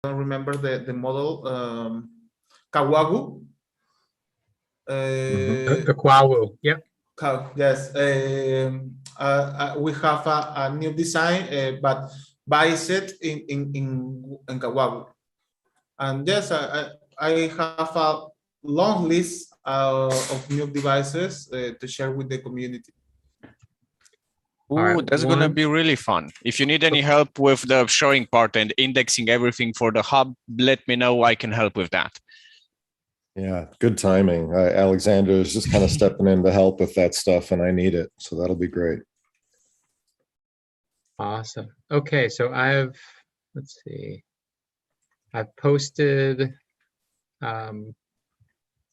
don't remember the model, Kawagu. Kawagu, yep. Yes, we have a new design, but based in Kawagu. And yes, I have a long list of new devices to share with the community. Ooh, right, that's gonna be really fun. If you need any help with the showing part and indexing everything for the hub, let me know. I can help with that. Yeah, good timing. Alexander is just kind of stepping in to help with that stuff, and I need it. So that'll be great. Awesome. Okay, so let's see. I've posted the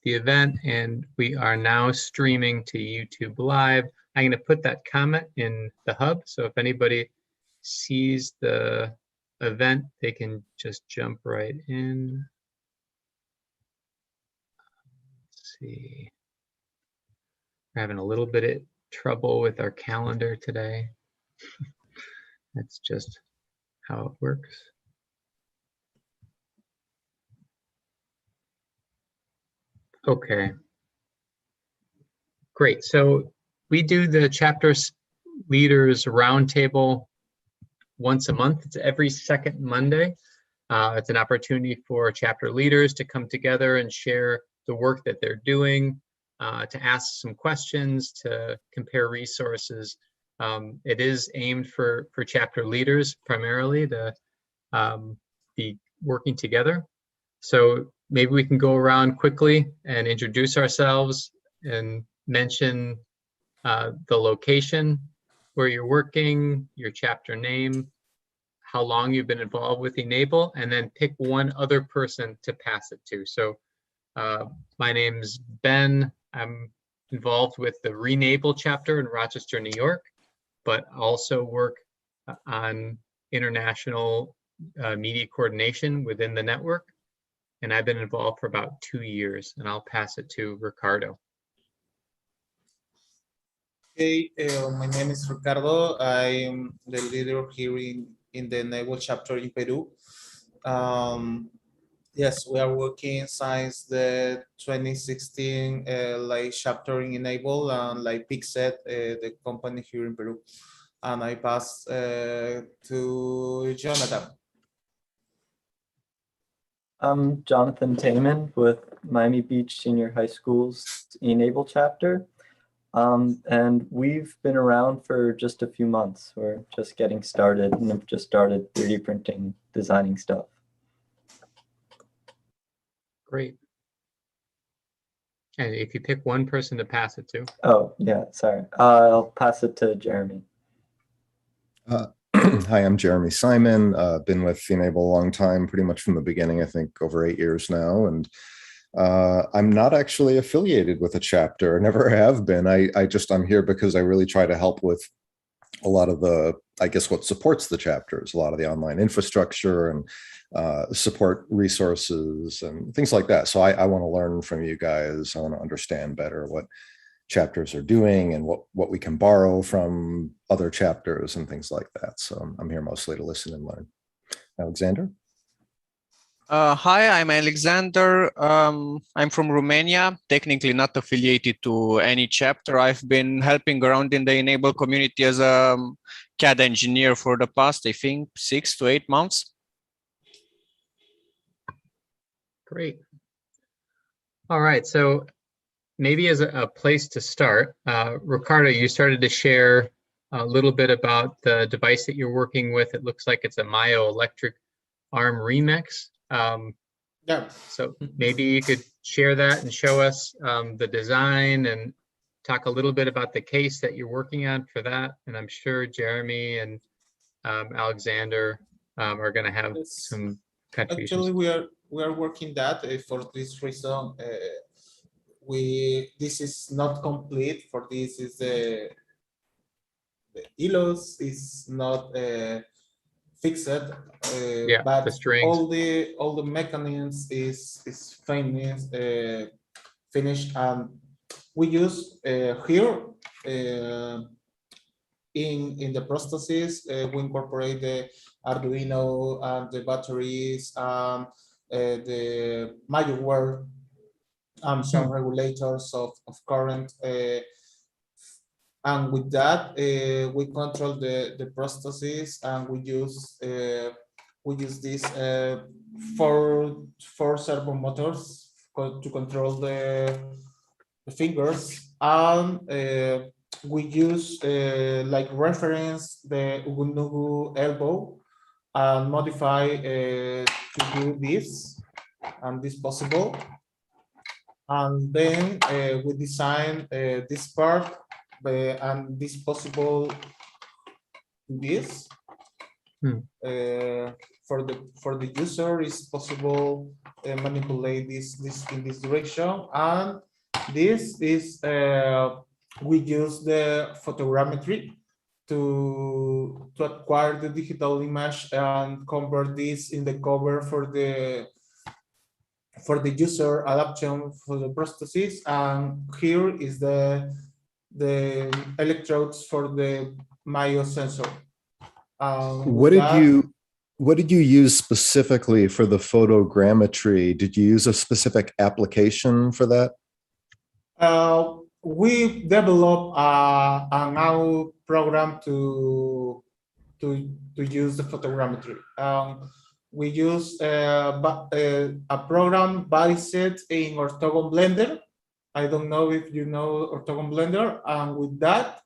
event, and we are now streaming to YouTube Live. I'm going to put that comment in the hub, so if anybody sees the event, they can just jump right in. Let's see. We're having a little bit of trouble with our calendar today. That's just how it works. Okay. Great. So we do the chapter leaders roundtable once a month. It's every second Monday. It's an opportunity for chapter leaders to come together and share the work that they're doing, to ask some questions, to compare resources. It is aimed for chapter leaders primarily to be working together. So maybe we can go around quickly and introduce ourselves and mention the location where you're working, your chapter name, how long you've been involved with Enable, and then pick one other person to pass it to. So my name's Ben. I'm involved with the Renable chapter in Rochester, New York, but also work on international media coordination within the network. And I've been involved for about 2 years, and I'll pass it to Ricardo. Hey, my name is Ricardo. I'm the leader here in the Enable chapter in Peru. Yes, we are working since the 2016 like chapter in Enable and like Pixet, the company here in Peru. And I pass to Jonathan. I'm Jonathan Taman with Miami Beach Senior High School's Enable chapter. And we've been around for just a few months. We're just getting started and have just started 3D printing, designing stuff. Great. And if you pick one person to pass it to. Oh, yeah, sorry. I'll pass it to Jeremy. Hi, I'm Jeremy Simon. Been with Enable a long time, pretty much from the beginning, I think over 8 years now. And I'm not actually affiliated with a chapter, never have been. I'm here because I really try to help with a lot of the, I guess, what supports the chapters, a lot of the online infrastructure and support resources and things like that. So I want to learn from you guys. I want to understand better what chapters are doing and what we can borrow from other chapters and things like that. So I'm here mostly to listen and learn. Alexander? Hi, I'm Alexander. I'm from Romania, technically not affiliated to any chapter. I've been helping around in the Enable community as a CAD engineer for the past, I think, 6 to 8 months. Great. All right, so maybe as a place to start, Ricardo, you started to share a little bit about the device that you're working with. It looks like it's a Mayo Electric ARM Remix. Yeah. So maybe you could share that and show us the design and talk a little bit about the case that you're working on for that. And I'm sure Jeremy and Alexander are going to have some contributions. Actually, we are working that for this reason. This is not complete. For this is the ELOS is not fixed. Yeah, but the strings. all the mechanisms is finished, and we use here in the prosthesis we incorporate Arduino, and the batteries, the middleware, some regulators of current. And with that, we control the processes, and we use this four servo motors to control the fingers, and we use like reference the Ugunugu elbow and modify to do this and this possible. And then we design this part and this possible this for the user is possible manipulate this in this direction. And this is we use the photogrammetry to acquire the digital image and convert this in the cover for the user adaptation for the prosthesis. And here is the electrodes for the Myo sensor. What did you use specifically for the photogrammetry? Did you use a specific application for that? We developed a now program to use the photogrammetry. We use a program Biset in Ortogon Blender. I don't know if you know Ortogon Blender, and with that,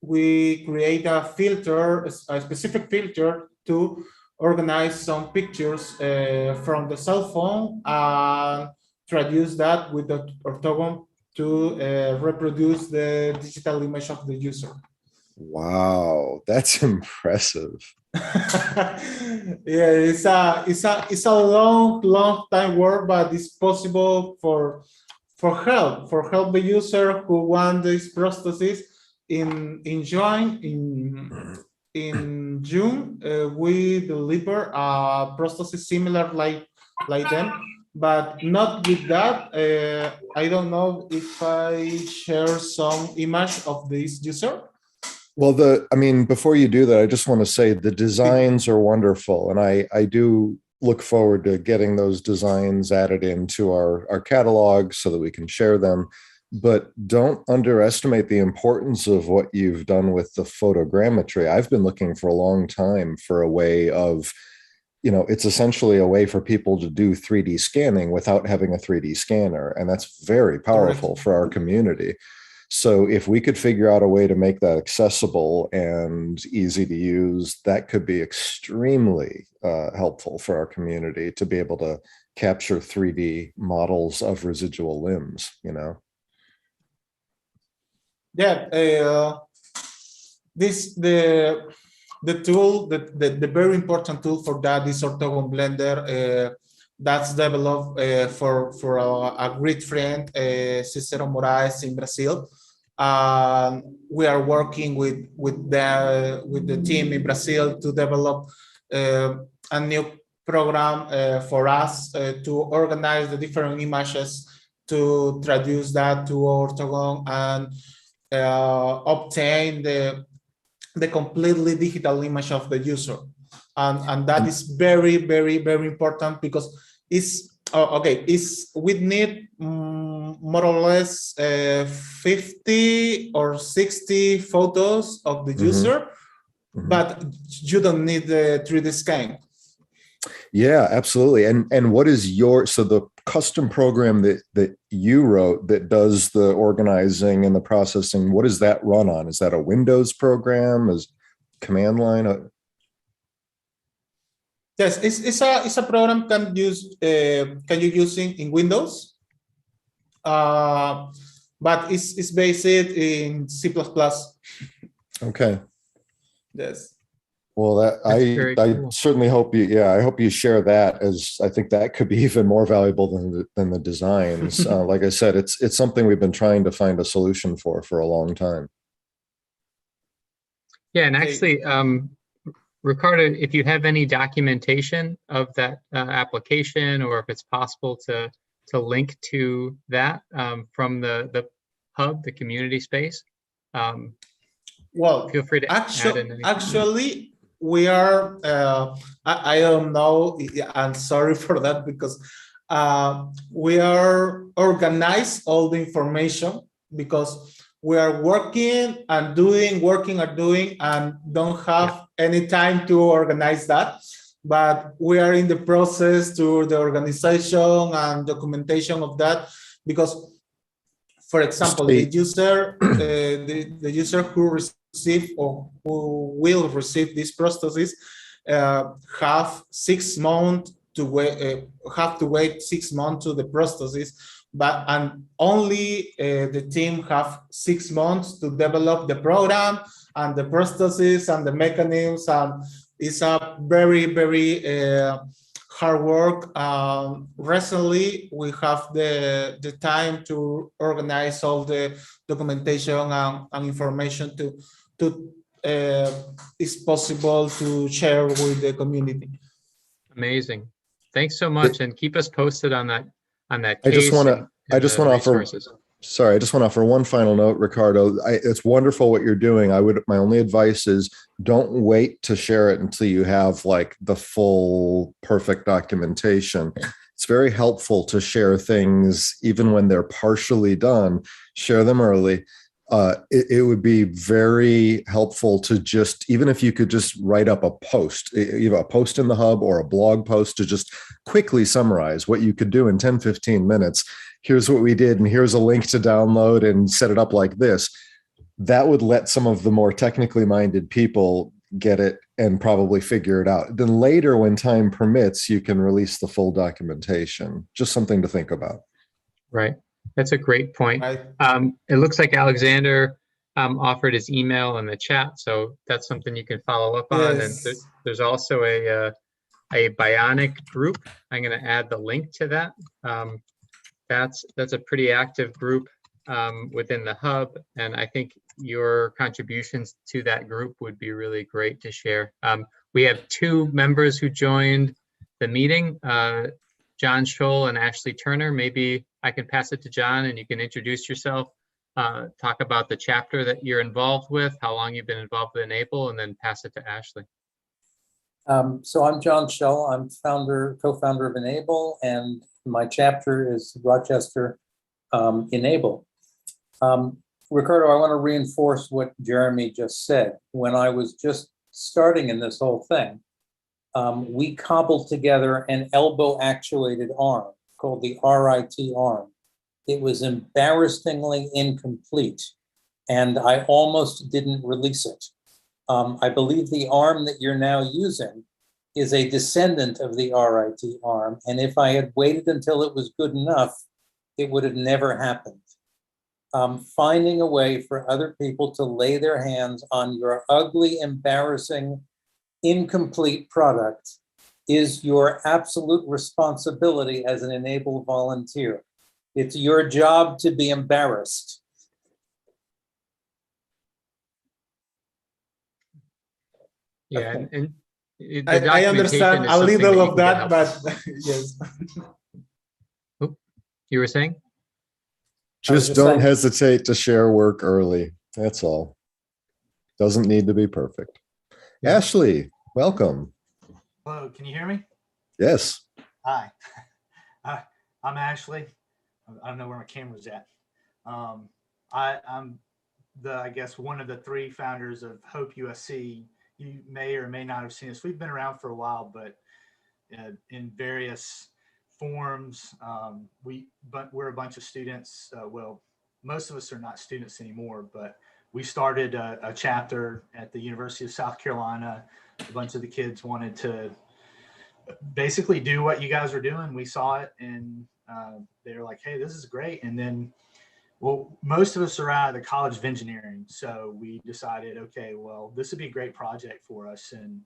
we create a filter, a specific filter to organize some pictures from the cell phone and traduce that with the Ortogon to reproduce the digital image of the user. Wow, that's impressive. Yeah, it's a long time work, but it's possible for help the user who want this prosthesis. In June, we deliver a prosthesis similar like them, but not with that. I don't know if I share some image of this user. Well, before you do that, I just want to say the designs are wonderful, and I do look forward to getting those designs added into our catalog so that we can share them. But don't underestimate the importance of what you've done with the photogrammetry. I've been looking for a long time for a way of, it's essentially a way for people to do 3D scanning without having a 3D scanner. And that's very powerful for our community. So if we could figure out a way to make that accessible and easy to use, that could be extremely helpful for our community to be able to capture 3D models of residual limbs, Yeah, the tool, the very important tool for that is Ortogon Blender. That's developed for a great friend, Cicero Moraes in Brazil. We are working with the team in Brazil to develop a new program for us to organize the different images, to traduce that to Ortogon and obtain the completely digital image of the user. And that is very, very, very important because we need more or less 50 or 60 photos of the user, but you don't need the 3D scan. Yeah, absolutely. And what is the custom program that you wrote that does the organizing and the processing, what does that run on? Is that a Windows program? Is command line? Yes, it's a program can you use in Windows, but it's based in C++. Okay. Yes. Well, I cool. certainly hope I hope you share that, as I think that could be even more valuable than the designs. Like I said, it's something we've been trying to find a solution for a long time. Yeah, and actually, Ricardo, if you have any documentation of that application, or if it's possible to link to that from the hub, the community space, well, feel free to add in anything. Actually, we are, I don't know, I'm sorry for that, because we are organize all the information, because we are working and doing and don't have any time to organize that. But we are in the process to the organization and documentation of that, because, for example, the user, the user who receive or who will receive this prosthesis have 6 months to wait. Have to wait 6 months to the prosthesis, and only the team have 6 months to develop the program and the prosthesis and the mechanisms, and it's a very, very hard work. Recently, we have the time to organize all the documentation and information to it's possible to share with the community. Amazing. Thanks so much, and keep us posted on that I just case want and to, I just the want to offer, resources. sorry, I just want to offer one final note, Ricardo. It's wonderful what you're doing. My only advice is don't wait to share it until you have like the full perfect documentation. It's very helpful to share things even when they're partially done. Share them early. It would be very helpful to just, even if you could just write up a post, a post in the hub or a blog post to just quickly summarize what you could do in 10, 15 minutes. Here's what we did, and here's a link to download and set it up like this. That would let some of the more technically minded people get it and probably figure it out. Then later, when time permits, you can release the full documentation. Just something to think about. Right. That's a great point. Right. It looks like Alexander offered his email in the chat, so that's something you can follow up on. Yes. And there's also a Bionic group. I'm going to add the link to that. That's a pretty active group within the hub, and I think your contributions to that group would be really great to share. We have 2 members who joined the meeting, John Scholl and Ashley Turner. Maybe I can pass it to John and you can introduce yourself, talk about the chapter that you're involved with, how long you've been involved with Enable, and then pass it to Ashley. So I'm John Schell. I'm co-founder of Enable, and my chapter is Rochester Enable. Ricardo, I want to reinforce what Jeremy just said. When I was just starting in this whole thing, we cobbled together an elbow-actuated arm called the RIT arm. It was embarrassingly incomplete, and I almost didn't release it. I believe the arm that you're now using is a descendant of the RIT arm, and if I had waited until it was good enough, it would have never happened. Finding a way for other people to lay their hands on your ugly, embarrassing, incomplete product is your absolute responsibility as an Enable volunteer. It's your job to be embarrassed. Yeah, and the I understand documentation is a something little you of can get that, help but yes. with. You were saying? Just just don't saying- hesitate to share work early. That's all. Doesn't need to be perfect. Ashley, welcome. Hello, can you hear me? Yes. Hi, I'm Ashley. I don't know where my camera's at. I'm I guess one of the 3 founders of Hope USC. You may or may not have seen us. We've been around for a while, but in various forms. But we're a bunch of students. Well, most of us are not students anymore, but we started a chapter at the University of South Carolina. A bunch of the kids wanted to basically do what you guys are doing. We saw it, and they were like, hey, this is great. And then, well, most of us are out of the College of Engineering. So we decided, okay, well, this would be a great project for us. And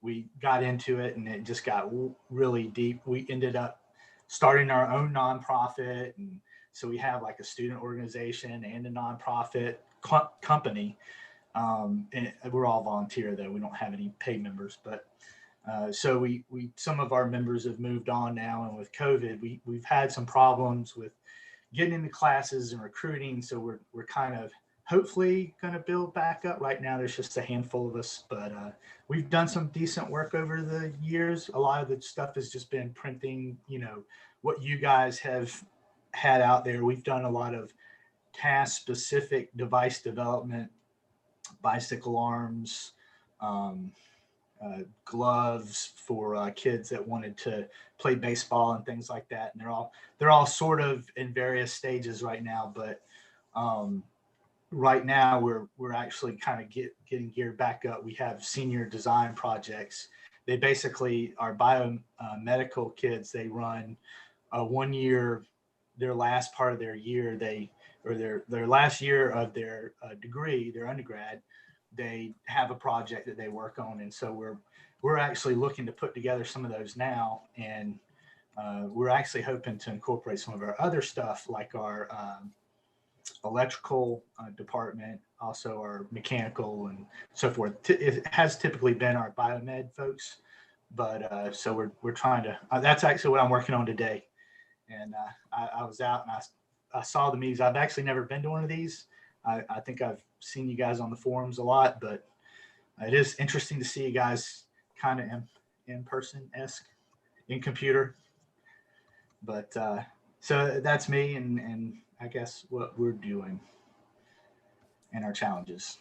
we got into it, and it just got really deep. We ended up starting our own nonprofit. And so we have like a student organization and a nonprofit company. And we're all volunteer, though. We don't have any paid members, but so we some of our members have moved on now, and with COVID, we've had some problems with getting into classes and recruiting. So we're kind of hopefully going to build back up. Right now, there's just a handful of us, but we've done some decent work over the years. A lot of the stuff has just been printing, what you guys have had out there. We've done a lot of task-specific device development, bicycle arms, gloves for kids that wanted to play baseball and things like that. And they're all sort of in various stages right now, but right now we're actually kind of getting geared back up. We have senior design projects. They basically are biomedical kids. They run 1 year, their last part of their year, their last year of their degree, their undergrad, they have a project that they work on. And so we're actually looking to put together some of those now. And we're actually hoping to incorporate some of our other stuff, like our electrical department, also our mechanical and so forth. It has typically been our biomed folks, but so we're trying to, that's actually what I'm working on today. And I was out and I saw the meetings. I've actually never been to one of these. I think I've seen you guys on the forums a lot, but it is interesting to see you guys kind of in person-esque, in computer. But so that's me and I guess what we're doing and our challenges.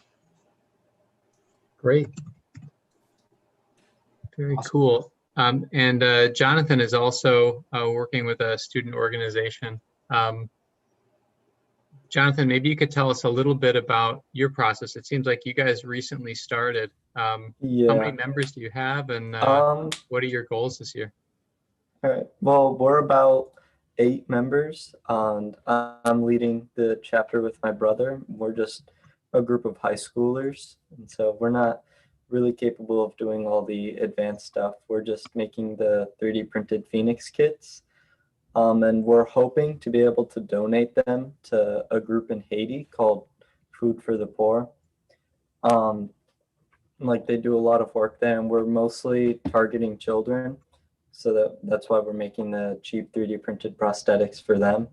Great. Very Awesome. cool. And Jonathan is also working with a student organization. Jonathan, maybe you could tell us a little bit about your process. It seems like you guys recently started. How many members do you have, and what are your goals this year? All right. Well, we're about 8 members, and I'm leading the chapter with my brother. We're just a group of high schoolers, and so we're not really capable of doing all the advanced stuff. We're just making the 3D printed Phoenix kits. And we're hoping to be able to donate them to a group in Haiti called Food for the Poor. Like they do a lot of work there, and we're mostly targeting children. So that's why we're making the cheap 3D printed prosthetics for them.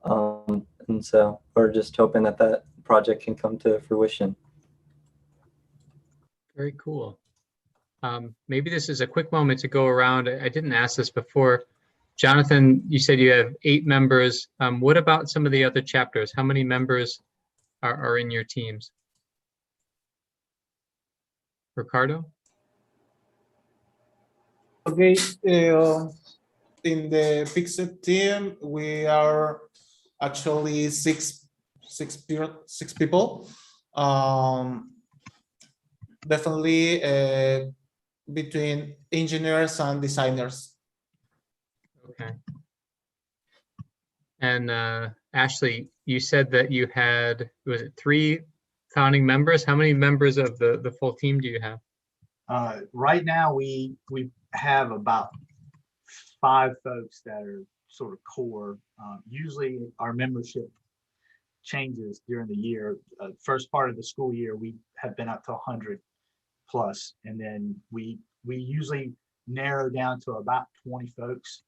And so we're just hoping that that project can come to fruition. Very cool. Maybe this is a quick moment to go around. I didn't ask this before. Jonathan, you said you have 8 members. What about some of the other chapters? How many members are in your teams? Ricardo? Okay, in the Pixel team, we are actually six people. Definitely between engineers and designers. Okay. And Ashley, you said that you had, was it 3 founding members? How many members of the full team do you have? Right now, we have about 5 folks that are sort of core. Usually our membership changes during the year. First part of the school year, we have been up to 100 plus, and then we usually narrow down to about 20 folks,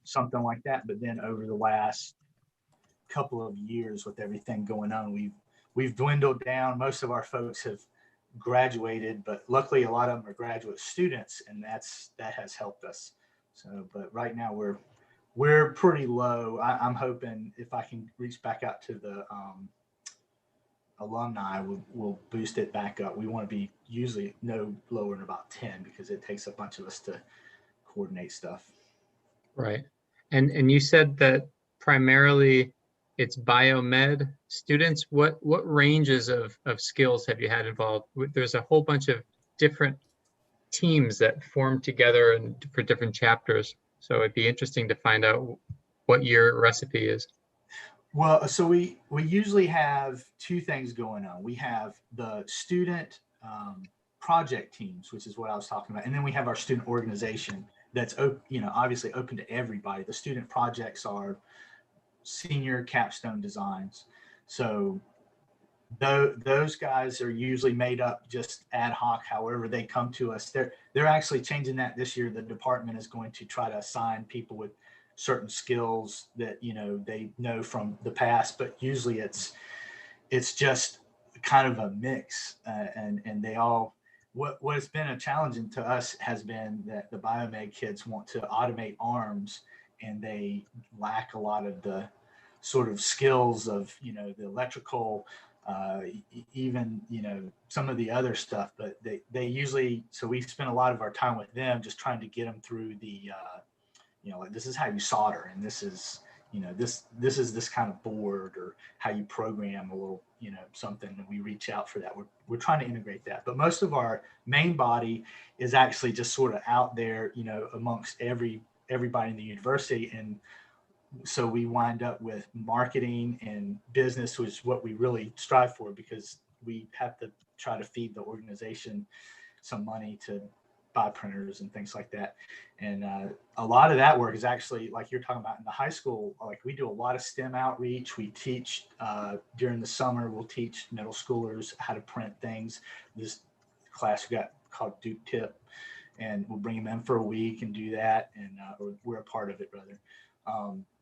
something like that. But then over the last couple of years with everything going on, we've dwindled down. Most of our folks have graduated, but luckily a lot of them are graduate students, and that has helped us. So, but right now we're pretty low. I'm hoping if I can reach back out to the alumni, we'll boost it back up. We want to be usually no lower than about 10 because it takes a bunch of us to coordinate stuff. Right. And you said that primarily it's biomed students. What ranges of skills have you had involved? There's a whole bunch of different teams that form together and for different chapters. So it'd be interesting to find out what your recipe is. Well, so we usually have 2 things going on. We have the student project teams, which is what I was talking about, and then we have our student organization that's obviously open to everybody. The student projects are senior capstone designs. So those guys are usually made up just ad hoc, however they come to us. They're actually changing that this year. The department is going to try to assign people with certain skills that they know from the past, but usually it's it's just kind of a mix, and they all. What has been a challenging to us has been that the biomed kids want to automate arms, and they lack a lot of the sort of skills of, you know, the electrical, even, you know, some of the other stuff. But they usually, so we spend a lot of our time with them just trying to get them through the, you know, like, this is how you solder, and this is, you know, this is this kind of board, or how you program a little, you know, something, and we reach out for that. We're trying to integrate that, but most of our main body is actually just sort of out there, you know, amongst everybody in the university. And so we wind up with marketing and business, which is what we really strive for, because we have to try to feed the organization some money to buy printers and things like that. And a lot of that work is actually, like you're talking about in the high school, like we do a lot of STEM outreach. We teach during the summer, we'll teach middle schoolers how to print things. This class we got called Duke Tip, and we'll bring them in for a week and do that. And or we're a part of it, rather.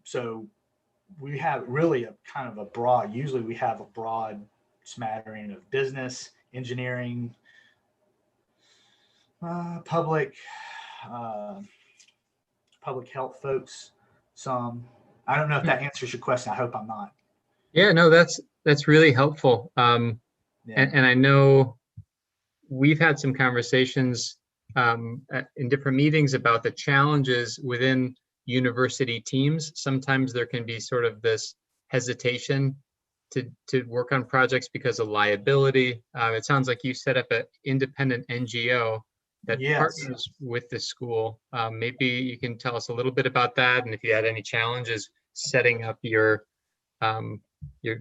So we have really a kind of a broad, usually we have a broad smattering of business, engineering, public health folks. Some, I don't know if that answers your question. I hope I'm not. Yeah, no, that's really helpful. Yeah. And I know we've had some conversations in different meetings about the challenges within university teams. Sometimes there can be sort of this hesitation to work on projects because of liability. It sounds like you set up an independent NGO that Yes. partners with the school. Maybe you can tell us a little bit about that, and if you had any challenges setting up your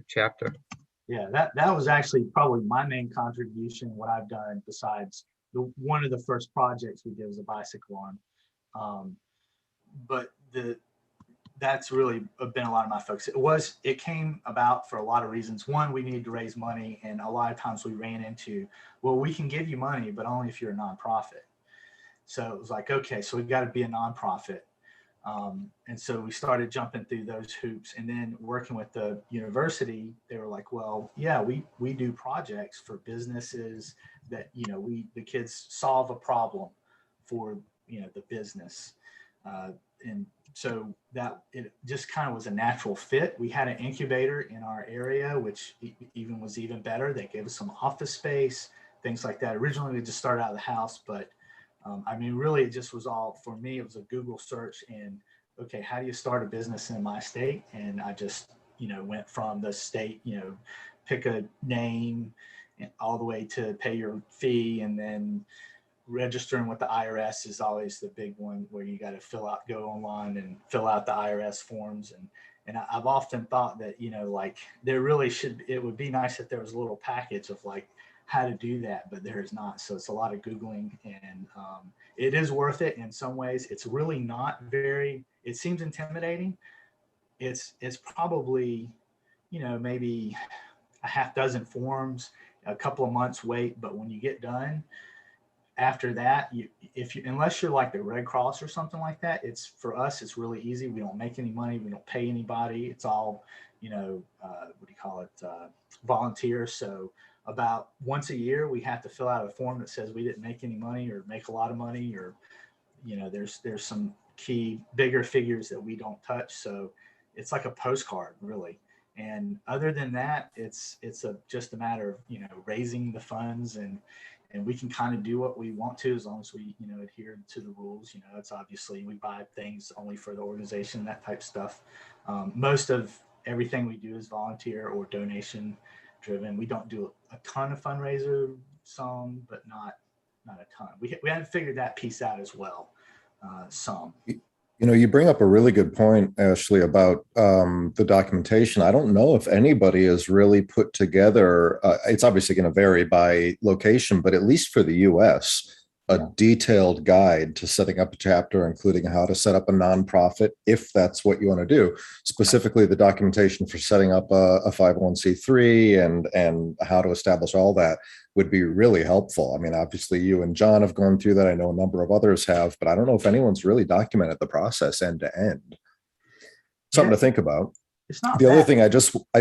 chapter. Yeah, that was actually probably my main contribution. What I've done, besides one of the first projects we did was a bicycle arm, but that's really been a lot of my focus. It came about for a lot of reasons. One, we needed to raise money, and a lot of times we ran into, well, we can give you money, but only if you're a nonprofit. So it was like, okay, so we've got to be a nonprofit. And so we started jumping through those hoops, and then working with the university, they were like, well, yeah, we do projects for businesses that, you know, the kids solve a problem for, you know, the business. And so that it just kind of was a natural fit. We had an incubator in our area, which was even better. They gave us some office space, things like that. Originally, we just started out of the house, but I mean, really, it just was all, for me, it was a Google search and, okay, how do you start a business in my state? And I just, you know, went from the state, you know, pick a name all the way to pay your fee, and then registering with the IRS is always the big one, where you got to go online and fill out the IRS forms. And I've often thought that, you know, like it would be nice if there was a little package of like how to do that, but there is not. So it's a lot of Googling, and it is worth it in some ways. It's really not it seems intimidating. It's probably, you know, maybe a half dozen forms, a couple of months wait, but when you get done, after that, unless you're like the Red Cross or something like that, for us, it's really easy. We don't make any money. We don't pay anybody. It's all, you know, volunteer. So about once a year, we have to fill out a form that says we didn't make any money or make a lot of money, or, you know, there's some key bigger figures that we don't touch. So it's like a postcard, really. And other than that, it's just a matter of, you know, raising the funds, and we can kind of do what we want to, as long as we, you know, adhere to the rules. You know, it's obviously, we buy things only for the organization, that type of stuff. Most of everything we do is volunteer or donation driven. We don't do a ton of fundraiser, some, but not a ton. We haven't figured that piece out as well. Some. You know, you bring up a really good point, Ashley, about the documentation. I don't know if anybody has really put together, it's obviously going to vary by location, but at least for the US, a detailed guide to setting up a chapter, including how to set up a nonprofit, if that's what you want to do. Specifically, the documentation for setting up a 501c3 and how to establish all that would be really helpful. I mean, obviously, you and John have gone through that. I know a number of others have, but I don't know if anyone's really documented the process end to end. Something to think about. It's not The other bad. thing I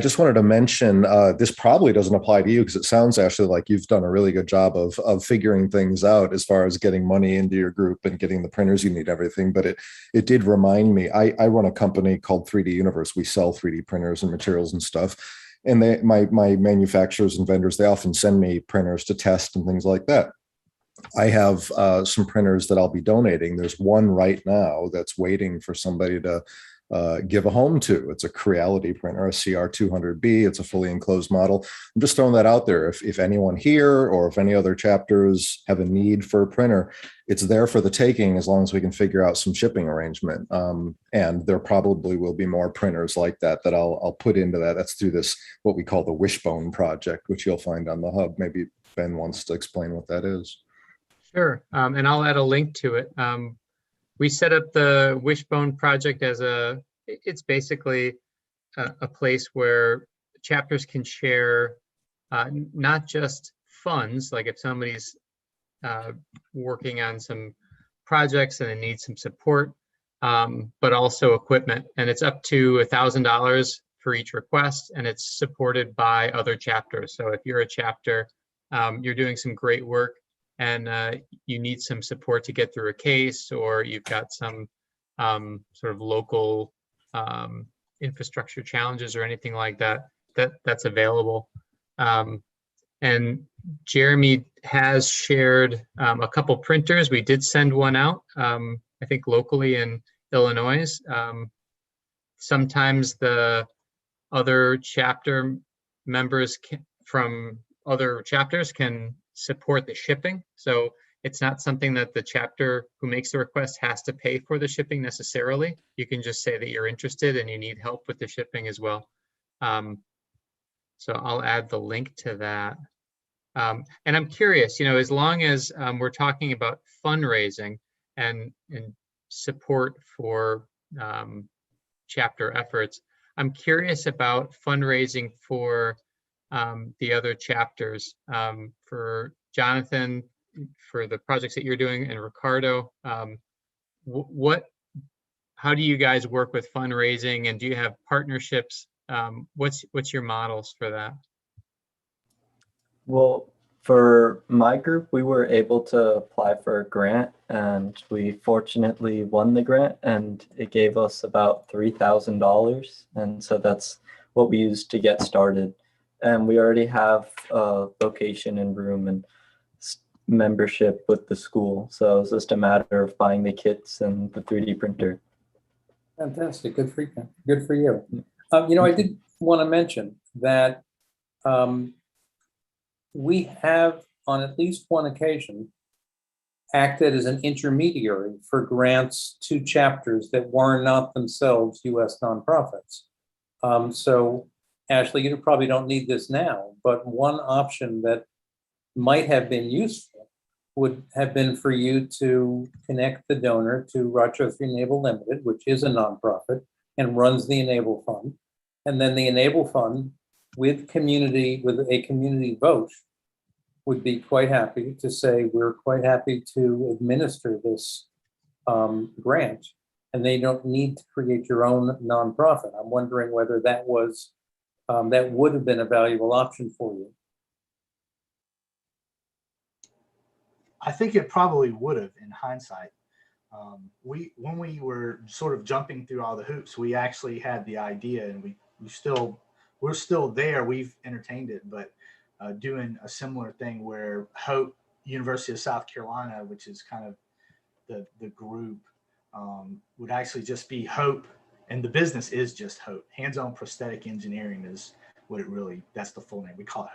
just wanted to mention, this probably doesn't apply to you because it sounds actually like you've done a really good job of figuring things out as far as getting money into your group and getting the printers you need, everything. But it did remind me, I run a company called 3D Universe. We sell 3D printers and materials and stuff. And my manufacturers and vendors, they often send me printers to test and things like that. I have some printers that I'll be donating. There's one right now that's waiting for somebody to give a home to. It's a Creality printer, a CR200B. It's a fully enclosed model. I'm just throwing that out there. If anyone here or if any other chapters have a need for a printer, it's there for the taking as long as we can figure out some shipping arrangement. And there probably will be more printers like that I'll put into that. That's through this, what we call the Wishbone project, which you'll find on the hub. Maybe Ben wants to explain what that is. Sure, and I'll add a link to it. We set up the Wishbone project as it's basically a place where chapters can share not just funds, like if somebody's working on some projects and they need some support, but also equipment. And it's up to $1,000 for each request, and it's supported by other chapters. So if you're a chapter, you're doing some great work, and you need some support to get through a case, or you've got some sort of local infrastructure challenges or anything like that, that's available. And Jeremy has shared a couple printers. We did send one out, I think locally in Illinois. Sometimes the other chapter members from other chapters can support the shipping. So it's not something that the chapter who makes the request has to pay for the shipping necessarily. You can just say that you're interested and you need help with the shipping as well. So I'll add the link to that. And I'm curious, as long as we're talking about fundraising and support for chapter efforts, I'm curious about fundraising for the other chapters, for Jonathan, for the projects that you're doing, and Ricardo. How do you guys work with fundraising, and do you have partnerships? What's your models for that? Well, for my group, we were able to apply for a grant, and we fortunately won the grant, and it gave us about $3,000. And so that's what we used to get started. And we already have a location and room and membership with the school. So it's just a matter of buying the kits and the 3D printer. Fantastic. Good for you. Good for you. I did want to mention that we have, on at least one occasion, acted as an intermediary for grants to chapters that were not themselves U.S. nonprofits. So, Ashley, you probably don't need this now, but one option that might have been useful would have been for you to connect the donor to Rochester Enable Limited, which is a nonprofit and runs the Enable Fund. And then the Enable Fund, with a community vote, would be quite happy to say, we're quite happy to administer this grant, and they don't need to create your own nonprofit. I'm wondering whether that was that would have been a valuable option for you. I think it probably would have in hindsight. When we were sort of jumping through all the hoops, we actually had the idea, and we're still there. We've entertained it, but doing a similar thing where Hope University of South Carolina, which is kind of the group, would actually just be Hope, and the business is just Hope. Hands-on Prosthetic Engineering is what it really, that's the full name. We call it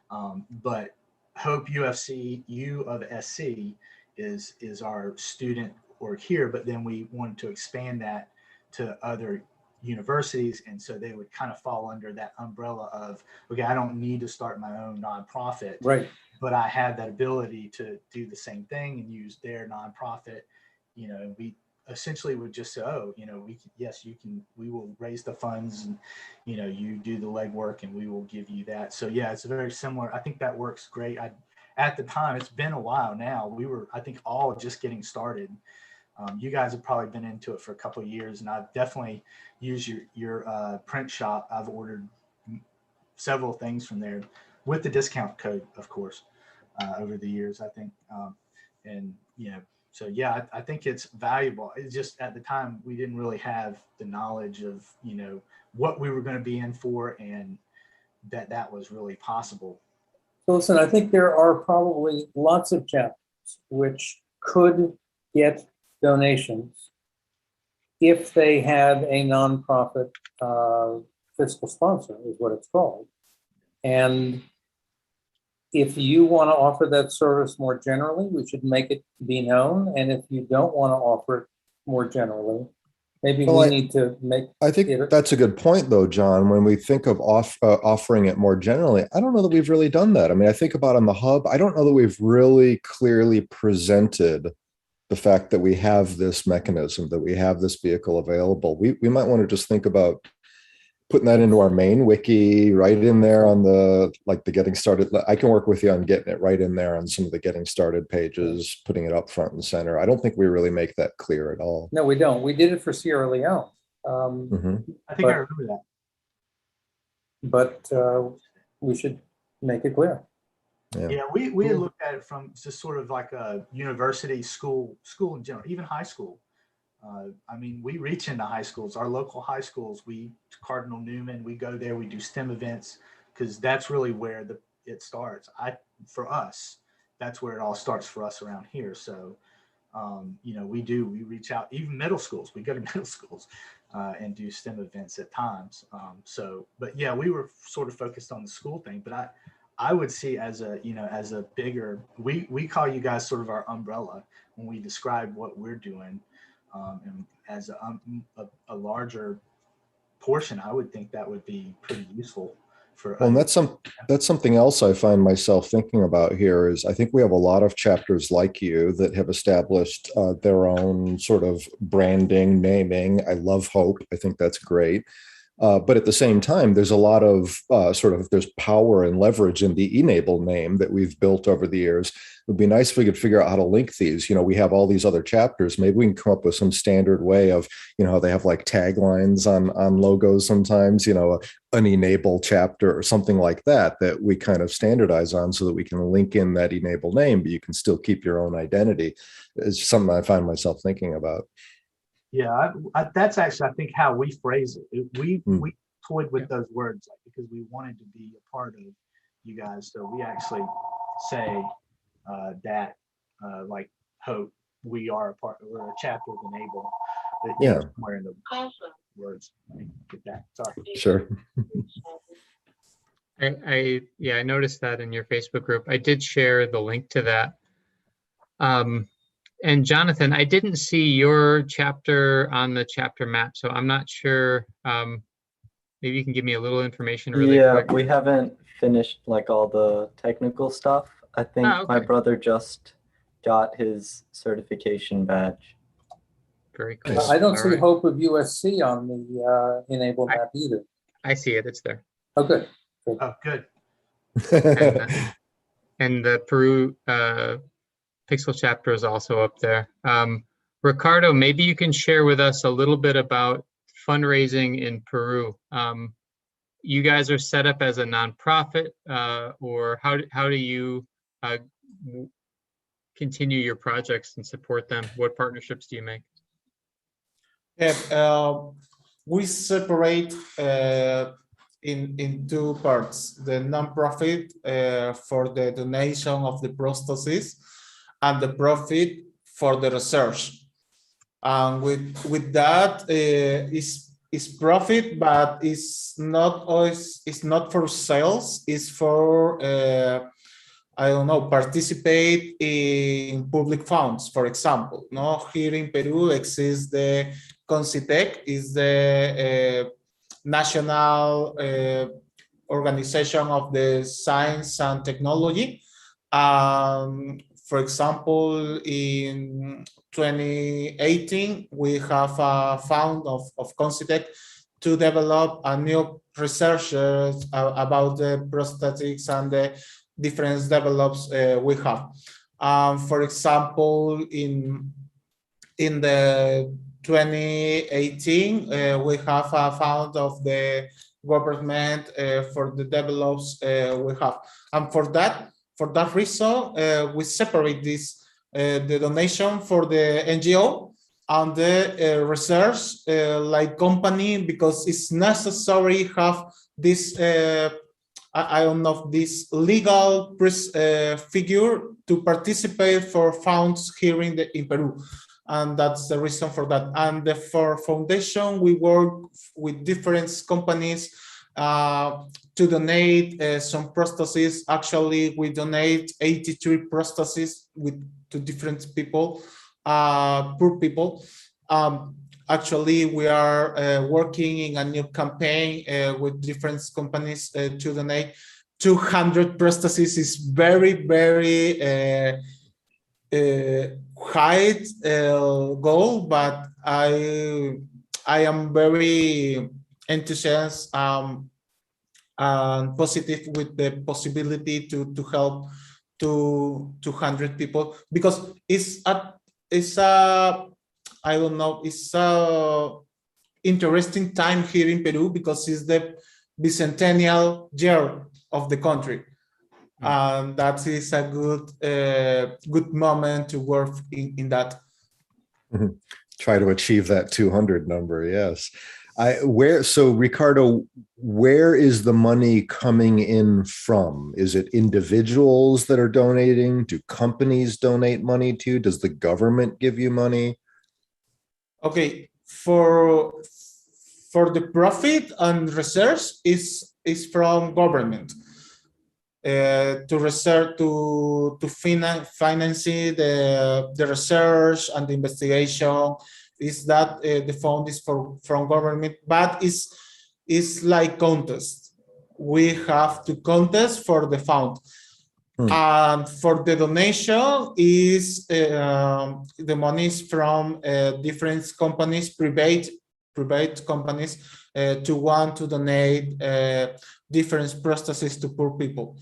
Hope. But Hope UFC, U of SC, is our student org here, but then we wanted to expand that to other universities, and so they would kind of fall under that umbrella of, okay, I don't need to start my own nonprofit, Right. but I have that ability to do the same thing and use their nonprofit. We essentially would just say, oh, we will raise the funds, and you do the legwork and we will give you that. So yeah, it's very similar. I think that works great. At the time, it's been a while now, we were, I think, all just getting started. You guys have probably been into it for a couple of years, and I've definitely used your print shop. I've ordered several things from there with the discount code, of course, over the years, I think. And, you know, so yeah, I think it's valuable. It's just at the time we didn't really have the knowledge of, you know, what we were going to be in for, and that was really possible. So listen, I think there are probably lots of chapters which could get donations if they had a nonprofit fiscal sponsor, is what it's called. And if you want to offer that service more generally, we should make it be known. And if you don't want to offer it more generally, maybe Well, we need to make. I think that's a good point, though, John. When we think of offering it more generally, I don't know that we've really done that. I mean, I think about on the hub, I don't know that we've really clearly presented the fact that we have this mechanism, that we have this vehicle available. We might want to just think about putting that into our main wiki, right in there on the getting started. I can work with you on getting it right in there on some of the getting started pages, putting it up front and center. I don't think we really make that clear at all. No, we don't. We did it for Sierra Leone. I think I remember that. But we should make it clear. Yeah, we had looked at it from just sort of like a university school in general, even high school. I mean, we reach into high schools, our local high schools. Cardinal Newman, we go there, we do STEM events, because that's really where it starts. For us, that's where it all starts for us around here. So, you know, we reach out, even middle schools. We go to middle schools and do STEM events at times. But yeah, we were sort of focused on the school thing. But I would see as a bigger, we call you guys sort of our umbrella when we describe what we're doing. And as a larger portion, I would think that would be pretty useful for. Well, and that's something else I find myself thinking about here is I think we have a lot of chapters like you that have established their own sort of branding, naming. I love Hope. I think that's great. But at the same time, there's a lot of there's power and leverage in the Enable name that we've built over the years. It would be nice if we could figure out how to link these. You know, we have all these other chapters. Maybe we can come up with some standard way of, you know, how they have like taglines on logos sometimes, you know, an Enable chapter or something like that we kind of standardize on so that we can link in that Enable name, but you can still keep your own identity. It's something I find myself thinking about. Yeah, that's actually, I think, how we phrase it. We toyed with those words because we wanted to be a part of you guys. So we actually say that, like Hope, we're a chapter of Enable. Yeah. Somewhere in the words. Get that. Sorry. Sure. I noticed that in your Facebook group. I did share the link to that. And Jonathan, I didn't see your chapter on the chapter map, so I'm not sure. Maybe you can give me a little information really quick. Yeah, we haven't finished like all the technical stuff. I think my brother just got his certification badge. Very cool. I don't see Hope of USC on the Enable map either. I see it. It's there. Oh, good. Oh, good. And the Peru Pixel chapter is also up there. Ricardo, maybe you can share with us a little bit about fundraising in Peru. You guys are set up as a nonprofit, or how do you continue your projects and support them? What partnerships do you make? Yeah, we separate in two parts: the nonprofit for the donation of the prosthesis, and the profit for the research. And with that is profit, but it's not always, it's not for sales, it's for I don't know, participate in public funds, for example. No, here in Peru exists the CONCITEC, is the national organization of the science and technology. For example, in 2018, we have a fund of CONCITEC to develop a new research about the prosthetics and the different develops we have. For example, in in the 2018, we have a fund of the government for the develops we have, and for that reason, we separate this the donation for the NGO and the research like company, because it's necessary have this I don't know, this legal figure to participate for funds here in Peru. And that's the reason for that. And for foundation, we work with different companies to donate some prostheses. Actually, we donate 83 prostheses to different people, poor people. Actually, we are working in a new campaign with different companies to donate 200 prostheses. Is very, very high goal, but I am very enthusiastic and positive with the possibility to help to 200 people, because it's a I don't know, it's a interesting time here in Peru, because it's the bicentennial year of the country. And that is a good moment to work in that. Try to achieve that 200 number, yes. So Ricardo, where is the money coming in from? Is it individuals that are donating? Do companies donate money to you? Does the government give you money? Okay, for the profit and research is from government to research to finance the research and the investigation. Is that the fund is from government, but it's like contest. We have to contest for the fund. And for the donation is the money is from different companies, private companies, to want to donate different prostheses to poor people.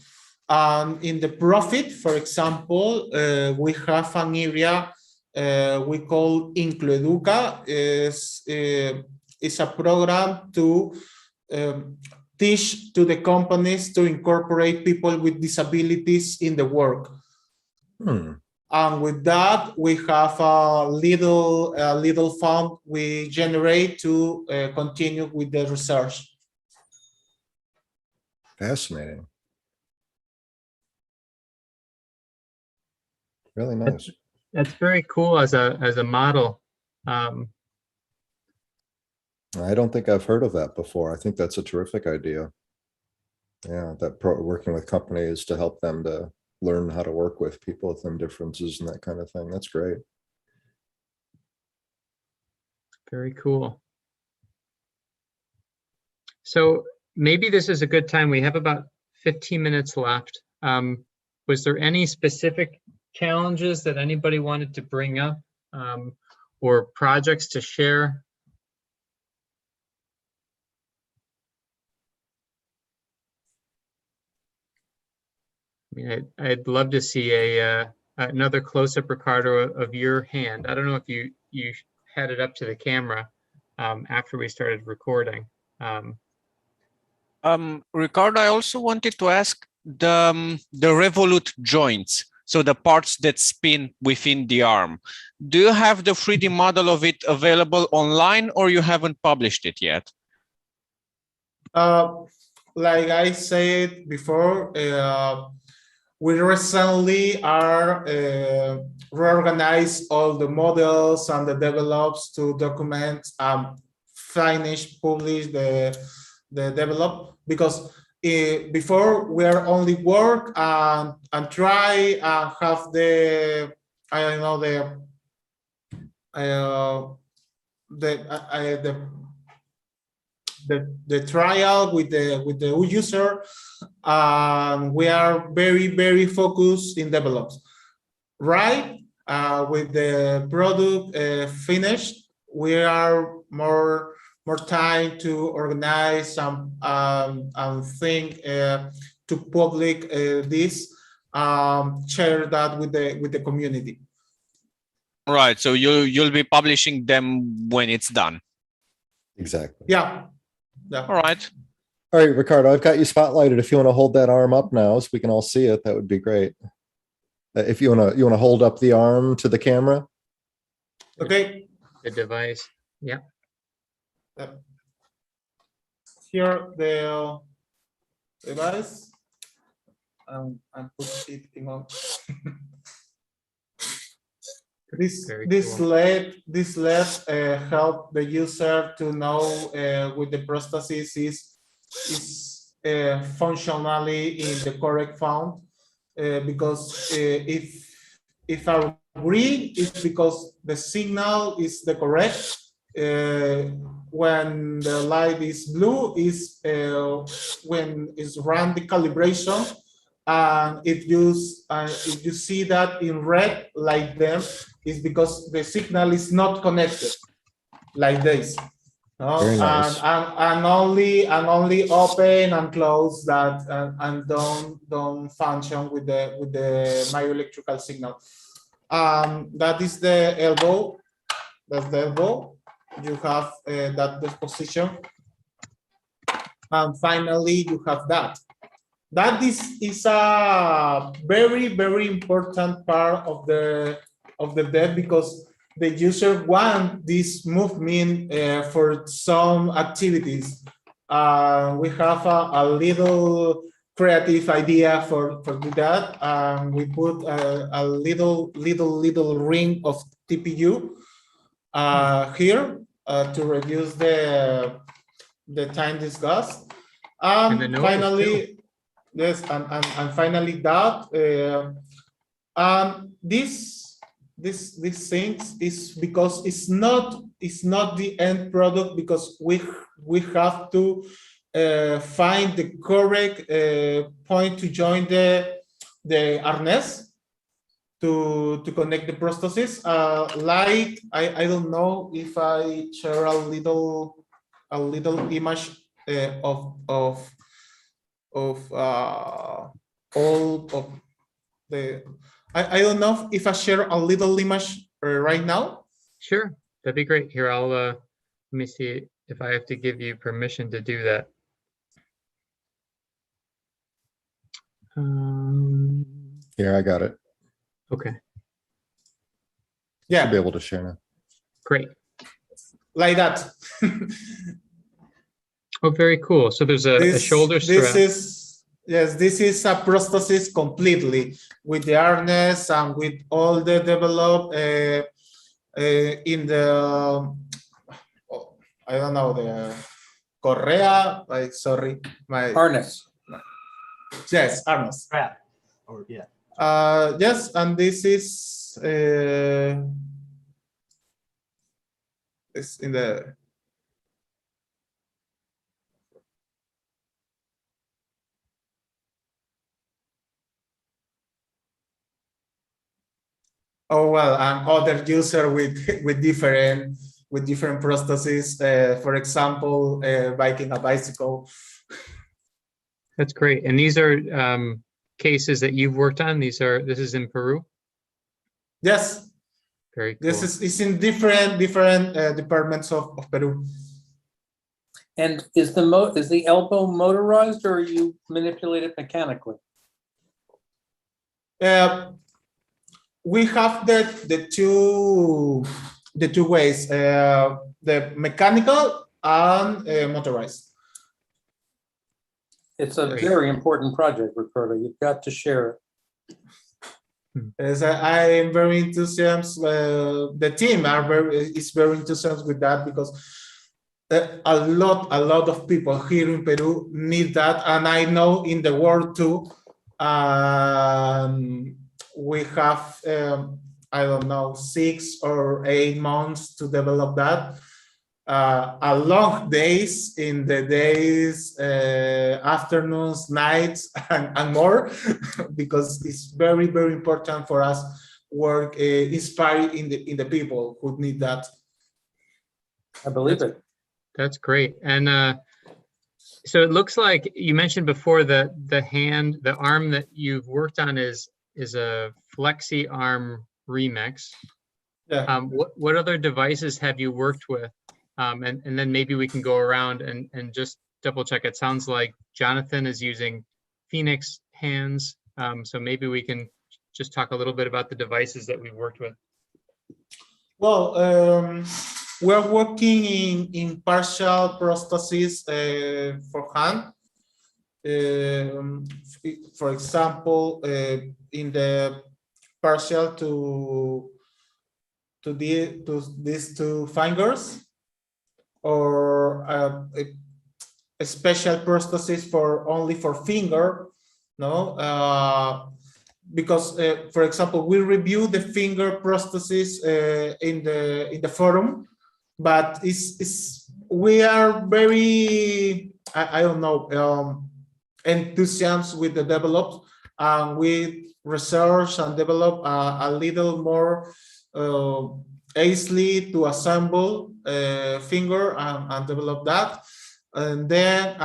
In the profit, for example, we have an area we call Inclueduca. Is a program to teach to the companies to incorporate people with disabilities in the work. And with that, we have a little fund we generate to continue with the research. Fascinating. Really nice. That's very cool as a model. I don't think I've heard of that before. I think that's a terrific idea. Yeah, working with companies to help them to learn how to work with people with them differences and that kind of thing. That's great. Very cool. So maybe this is a good time. We have about 15 minutes left. Was there any specific challenges that anybody wanted to bring up or projects to share? I mean, I'd love to see another close-up, Ricardo, of your hand. I don't know if you had it up to the camera after we started recording. Ricardo, I also wanted to ask the Revolute joints, so the parts that spin within the arm. Do you have the 3D model of it available online, or you haven't published it yet? Like I said before, we recently are reorganize all the models and the develops to document, finish, publish the develop, because before we are only work and try and have the, I don't know, the trial with the user. We are very, very focused in develops. Right, with the product finished, we are more time to organize and think to public this, share that with the community. Right. So you'll be publishing them when it's done. Exactly. Yeah. Yeah. All right. All right, Ricardo, I've got you spotlighted. If you want to hold that arm up now so we can all see it, that would be great. If you want to hold up the arm to the camera. Okay. The device. Yeah. Here the device. And put it in on. Very This cool. LED help the user to know with the prosthesis is functionally in the correct font because if I agree, it's because the signal is the correct. When the light is blue, is when it's run the calibration. And if you see that in red like them, it's because the signal is not connected like this. No? Very nice. And only open and close that and don't function with the myoelectrical signal. That is the elbow. That's the elbow. You have that position. And finally, you have that. That is a very, very important part of the dev because the user want this movement for some activities. We have a little creative idea for that. We put a little ring of TPU here to reduce the time discussed. And the noise, Finally. Yes, and finally that this things is because it's not the end product because we have to find the correct point to join the harness to connect the prosthesis. Like I don't know if I share a little image of all of the I don't know if I share a little image right now. Sure, that'd be great. Here, I'll let me see if I have to give you permission to do that. Here, I got it. Okay, Yeah, Should be able to share now. great. like that. Oh, very cool. So there's a shoulder strap. This is a prosthesis completely with the harness and with all the developed in the I don't know the correa. Sorry, my Harness. yes, harness. Crap. Or yeah. Yes, and this is in the oh well, and other user with different prostheses. For example, biking a bicycle. That's great. And these are cases that you've worked on. This is in Peru. Yes, Very cool. this is in different departments of Peru. And is the elbow motorized or you manipulate it mechanically? We have the two ways, the mechanical and motorized. It's a Great. very important project, Ricardo. You've got to share it. As I am very enthusiastic. The team is very enthusiastic with that because a lot of people here in Peru need that, and I know in the world too. We have I don't know 6 or 8 months to develop that. A long days in the days, afternoons, nights, and more, because it's very, very important for us work inspiring in the people who need that. I believe it. That's great. And so it looks like you mentioned before that the arm that you've worked on is a Flexi Arm Remix. Yeah. What other devices have you worked with? And then maybe we can go around and just double check. It sounds like Jonathan is using Phoenix hands. So maybe we can just talk a little bit about the devices that we've worked with. Well, we're working in partial prosthesis for hand. For example, in the partial to these two fingers, or a special prosthesis for only for finger, no? Because, for example, we review the finger prosthesis in the forum, but we are very, I don't know, enthusiastic with the develop, and we research and develop a little more easily to assemble finger and develop that. And then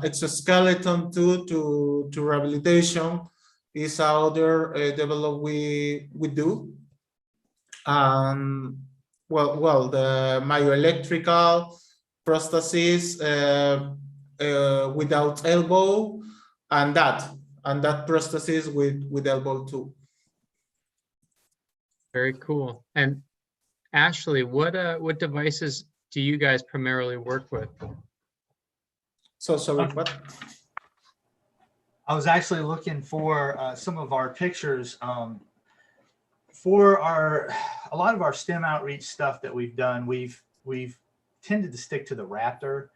exoskeleton to rehabilitation is other develop we do. Well, the myoelectrical prosthesis without elbow, and that prosthesis with elbow too. Very cool. And Ashley, what devices do you guys primarily work with? So sorry, what? I was actually looking for some of our pictures for a lot of our STEM outreach stuff that we've done. We've tended to stick to the Raptor,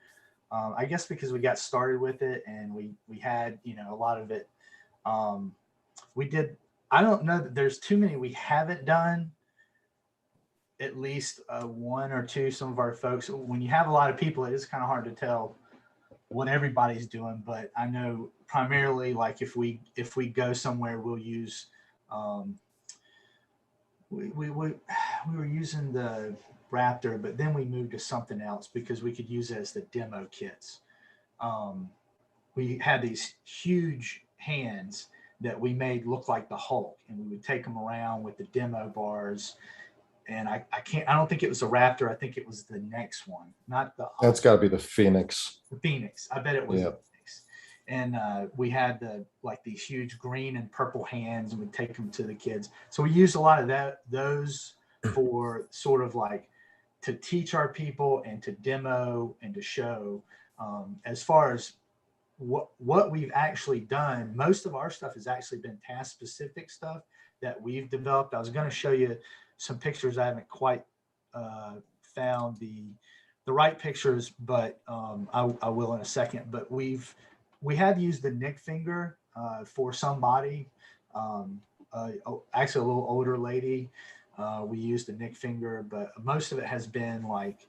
I guess because we got started with it and we had, you know, a lot of it. We did. I don't know that there's too many we haven't done. At least one or two. Some of our folks, when you have a lot of people, it is kind of hard to tell what everybody's doing, but I know primarily, like if we go somewhere, we'll use we were using the Raptor, but then we moved to something else because we could use it as the demo kits. We had these huge hands that we made look like the Hulk, and we would take them around with the demo bars. And I don't think it was a Raptor. I think it was the next one, not the. That's got to be the Phoenix. The Phoenix. I bet it was. Yep. The Phoenix. And we had these huge green and purple hands, and we'd take them to the kids. So we used a lot of those for sort of like to teach our people and to demo and to show. As far as what we've actually done, most of our stuff has actually been task specific stuff that we've developed. I was going to show you some pictures. I haven't quite found the right pictures, but I will in a second. But we have used the Nick finger for somebody, actually a little older lady. We used the Nick finger, but most of it has been like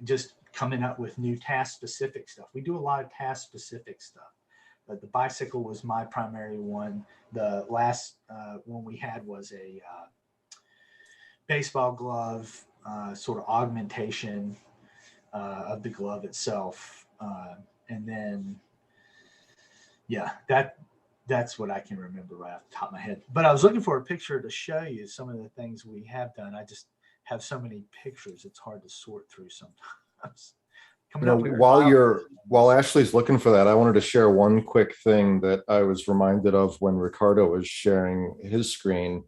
just coming up with new task specific stuff. We do a lot of task specific stuff, but the bicycle was my primary one. The last one we had was a baseball glove, sort of augmentation of the glove itself. And then, yeah, that's what I can remember right off the top of my head. But I was looking for a picture to show you some of the things we have done. I just have so many pictures, it's hard to sort through sometimes. While Ashley's looking for that, I wanted to share one quick thing that I was reminded of when Ricardo was sharing his screen.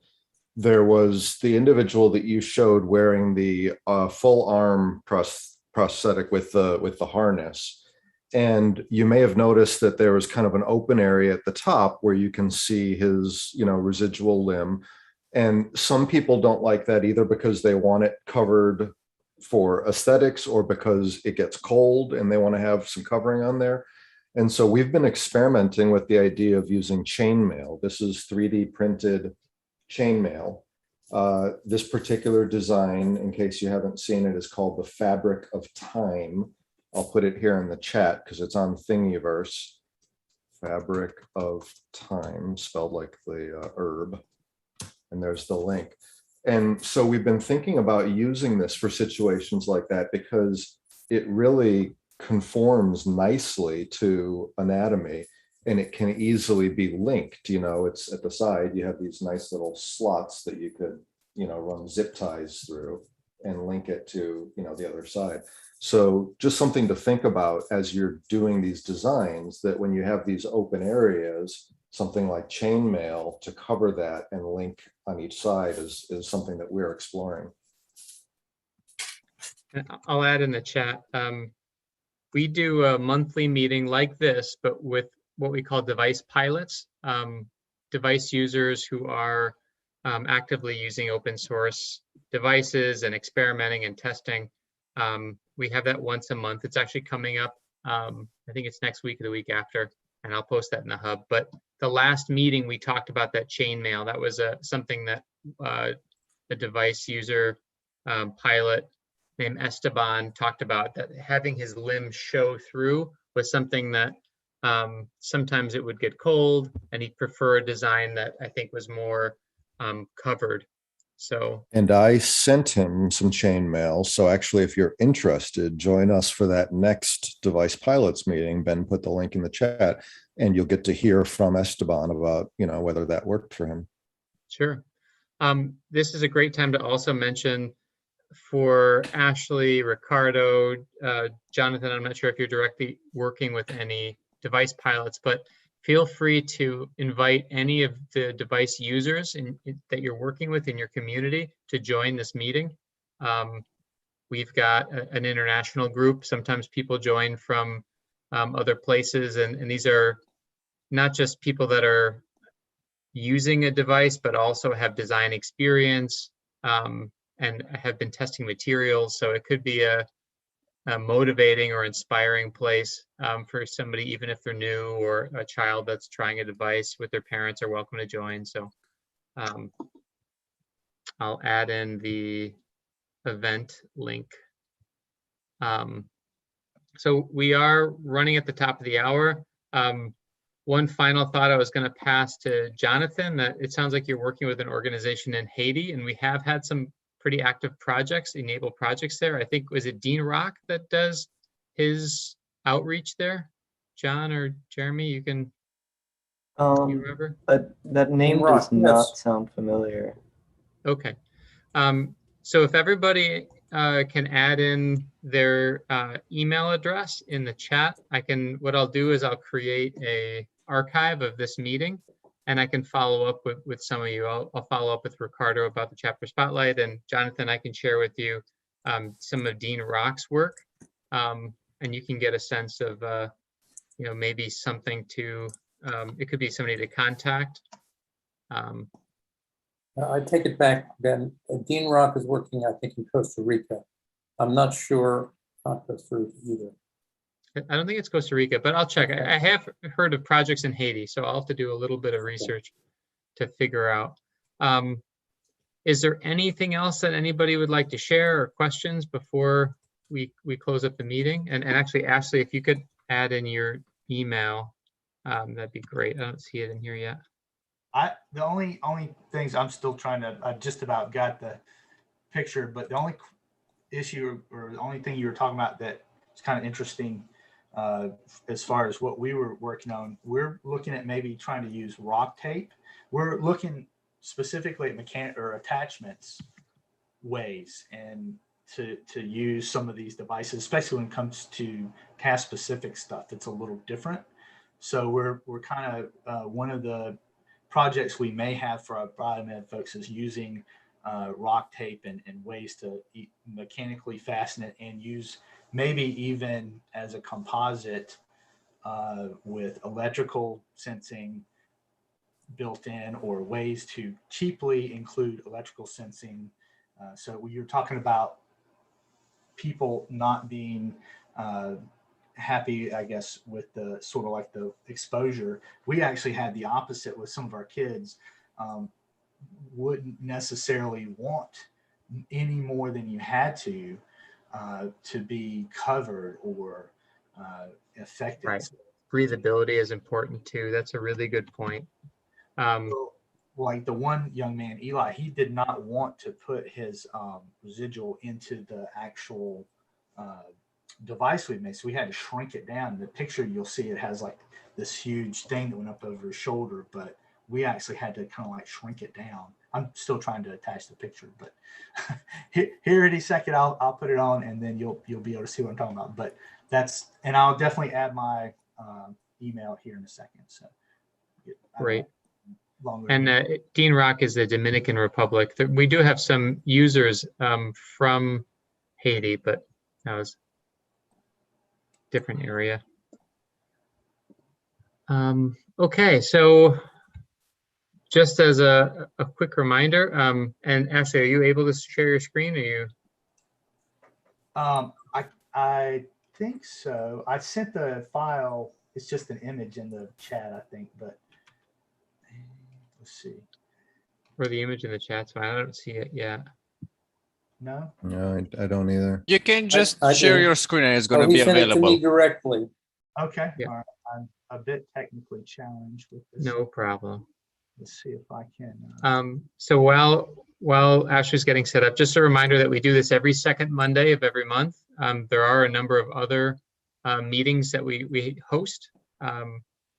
There was the individual that you showed wearing the full arm prosthetic with the harness. And you may have noticed that there was kind of an open area at the top where you can see his, residual limb. And some people don't like that either because they want it covered for aesthetics or because it gets cold and they want to have some covering on there. And so we've been experimenting with the idea of using chainmail. This is 3D printed chainmail. This particular design, in case you haven't seen it, is called the Fabric of Time. I'll put it here in the chat because it's on Thingiverse. Fabric of Time, spelled like the herb. And there's the link. And so we've been thinking about using this for situations like that because it really conforms nicely to anatomy and it can easily be linked. It's at the side, you have these nice little slots that you could run zip ties through and link it to, the other side. So just something to think about as you're doing these designs, that when you have these open areas, something like chainmail to cover that and link on each side is something that we're exploring. I'll add in the chat. We do a monthly meeting like this, but with what we call device pilots, device users who are actively using open source devices and experimenting and testing. We have that once a month. It's actually coming up. I think it's next week or the week after, and I'll post that in the hub. But the last meeting we talked about that chainmail. That was something that a device user pilot named Esteban talked about, that having his limb show through was something that sometimes it would get cold, and he'd prefer a design that I think was more covered. So, and I sent him some chainmail. So actually, if you're interested, join us for that next device pilots meeting. Ben put the link in the chat, and you'll get to hear from Esteban about, whether that worked for him. Sure. This is a great time to also mention for Ashley, Ricardo, Jonathan, I'm not sure if you're directly working with any device pilots, but feel free to invite any of the device users that you're working with in your community to join this meeting. We've got an international group. Sometimes people join from other places, and these are not just people that are using a device, but also have design experience and have been testing materials. So it could be a motivating or inspiring place for somebody, even if they're new, or a child that's trying a device with their parents are welcome to join. So I'll add in the event link. So we are running at the top of the hour. One final thought I was going to pass to Jonathan, that it sounds like you're working with an organization in Haiti, and we have had some pretty active projects, Enable projects there. I think, was it Dean Rock that does his outreach there? John or Jeremy, you can, you remember? That name Dean Rock, does not yes. sound familiar. Okay. So if everybody can add in their email address in the chat, what I'll do is I'll create a archive of this meeting, and I can follow up with some of you. I'll follow up with Ricardo about the chapter spotlight, and Jonathan, I can share with you some of Dean Rock's work, and you can get a sense of, maybe something to, it could be somebody to contact. I take it back, Ben. Dean Rock is working, I think, in Costa Rica. I'm not sure, not Costa Rica either. I don't think it's Costa Rica, but I'll check. I have heard of projects in Haiti, so I'll have to do a little bit of research to figure out. Is there anything else that anybody would like to share or questions before we close up the meeting? And actually, Ashley, if you could add in your email, that'd be great. I don't see it in here yet. The only things I'm still trying to, I just about got the picture, but the only issue or the only thing you were talking about that is kind of interesting as far as what we were working on, we're looking at maybe trying to use rock tape. We're looking specifically at mechanic or attachments ways and to use some of these devices, especially when it comes to task specific stuff that's a little different. So we're kind of one of the projects we may have for our biomed folks is using rock tape and ways to mechanically fasten it and use maybe even as a composite with electrical sensing built in, or ways to cheaply include electrical sensing. So when you're talking about people not being happy, I guess, with the sort of like the exposure, we actually had the opposite with some of our kids. Wouldn't necessarily want any more than you had to be covered or affected. Right. Breathability is important too. That's a really good point. Like the one young man, Eli, he did not want to put his residual into the actual device we made, so we had to shrink it down. The picture you'll see, it has like this huge thing that went up over his shoulder, but we actually had to kind of like shrink it down I'm still trying to attach the picture, but here any second I'll put it on, and then you'll be able to see what I'm talking about. But and I'll definitely add my email here in a second. So Great. Longer. And Dean Rock is the Dominican Republic. We do have some users from Haiti, but that was a different area. Okay, so just as a quick reminder, and Ashley, are you able to share your screen? Are you? I think so. I sent the file. It's just an image in the chat, I think, but let's see. Or the image in the chat, so I don't see it yet. No? No, I don't either. You can just I share did. your screen and it's going to He be sent it to me available. directly. Okay. Yeah. All right. I'm a bit technically challenged with this. No problem. Let's see if I can. So while Ashley's getting set up, just a reminder that we do this every second Monday of every month. There are a number of other meetings that we host,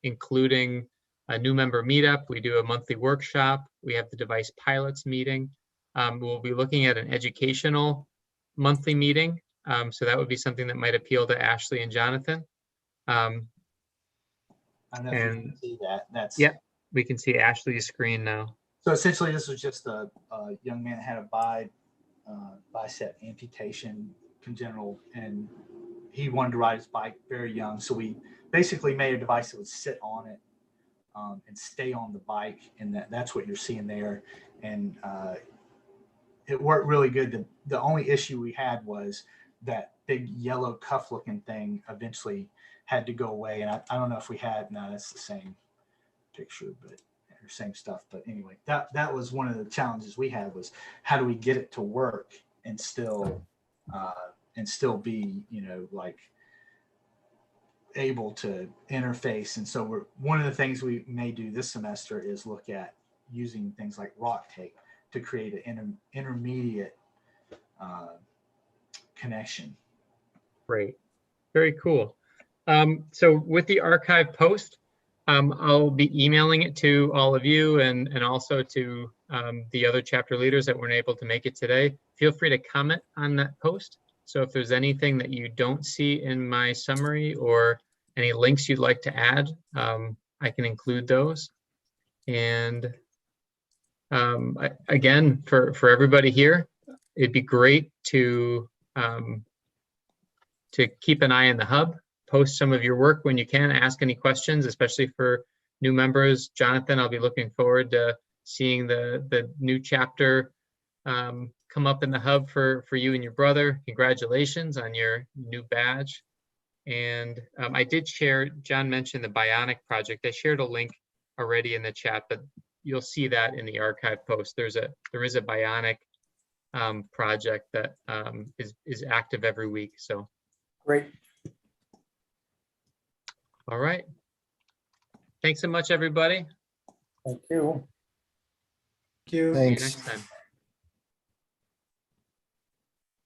including a new member meetup. We do a monthly workshop. We have the device pilots meeting. We'll be looking at an educational monthly meeting. So that would be something that might appeal to Ashley and Jonathan. I don't know if you and- can see that. That's Yep. We can see Ashley's screen now. So essentially, this was just a young man that had a bicep amputation, congenital, and he wanted to ride his bike very young. So we basically made a device that would sit on it and stay on the bike, and that's what you're seeing there. And it worked really good. The only issue we had was that big yellow cuff-looking thing eventually had to go away. And I don't know if we had. No, that's the same picture, but or same stuff. But anyway, that was one of the challenges we had, was how do we get it to work and still be, like able to interface. And so one of the things we may do this semester is look at using things like rock tape to create an intermediate connection. Great. Very cool. So with the archive post, I'll be emailing it to all of you and also to the other chapter leaders that weren't able to make it today. Feel free to comment on that post. So if there's anything that you don't see in my summary or any links you'd like to add, I can include those. And again, for everybody here, it'd be great to keep an eye on the hub. Post some of your work when you can, ask any questions, especially for new members. Jonathan, I'll be looking forward to seeing the new chapter come up in the hub for you and your brother. Congratulations on your new badge. And I did share, John mentioned the Bionic project. I shared a link already in the chat, but you'll see that in the archive post. There is a Bionic project that is active every week. So Great. all right. Thanks so much, everybody. Thank you. Thank you. See you Thanks. next time.